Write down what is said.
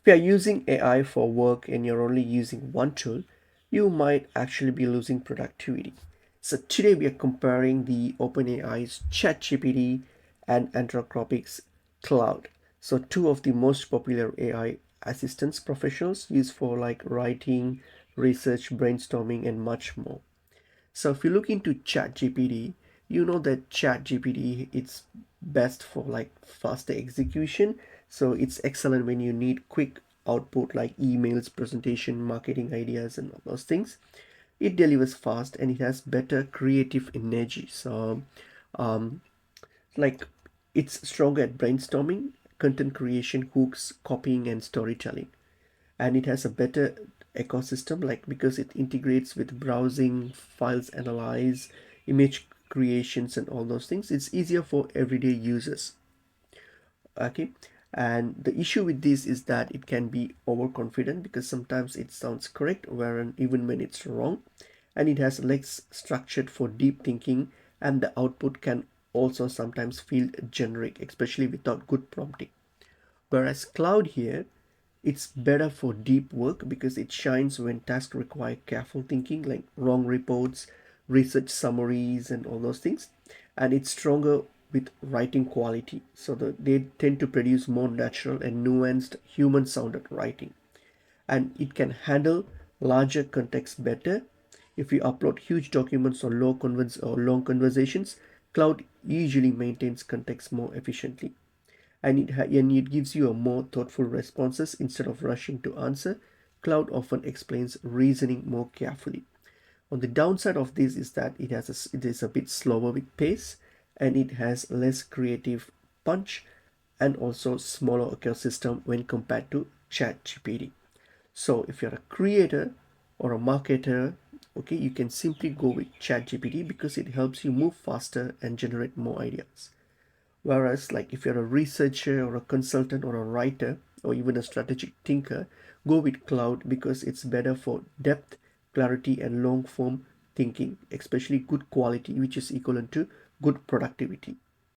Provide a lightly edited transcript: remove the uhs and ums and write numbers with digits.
If you are using AI for work and you're only using one tool, you might actually be losing productivity. So today we are comparing the OpenAI's ChatGPT and Anthropic's Claude. So two of the most popular AI assistants professionals use for like writing, research, brainstorming, and much more. So if you look into ChatGPT, you know that ChatGPT it's best for like faster execution. So it's excellent when you need quick output like emails, presentation, marketing ideas, and all those things. It delivers fast and it has better creative energy. So um, like it's stronger at brainstorming, content creation, hooks, copying, and storytelling, and it has a better ecosystem like because it integrates with browsing, files analyze, image creations, and all those things. It's easier for everyday users. Okay, and the issue with this is that it can be overconfident because sometimes it sounds correct whereas even when it's wrong, and it has less structured for deep thinking, and the output can also sometimes feel generic, especially without good prompting. Whereas Cloud here, it's better for deep work because it shines when tasks require careful thinking, like wrong reports, research summaries, and all those things. And it's stronger with writing quality. So they tend to produce more natural and nuanced human sounded writing. And it can handle larger context better. If you upload huge documents or long conversations, Cloud usually maintains context more efficiently, and it gives you a more thoughtful responses instead of rushing to answer. Cloud often explains reasoning more carefully. On the downside of this is that it is a bit slower with pace, and it has less creative punch, and also smaller ecosystem when compared to ChatGPT. So if you're a creator or a marketer, okay, you can simply go with ChatGPT because it helps you move faster and generate more ideas. Whereas, like if you're a researcher or a consultant or a writer or even a strategic thinker, go with cloud because it's better for depth, clarity, and long form thinking, especially good quality, which is equivalent to good productivity.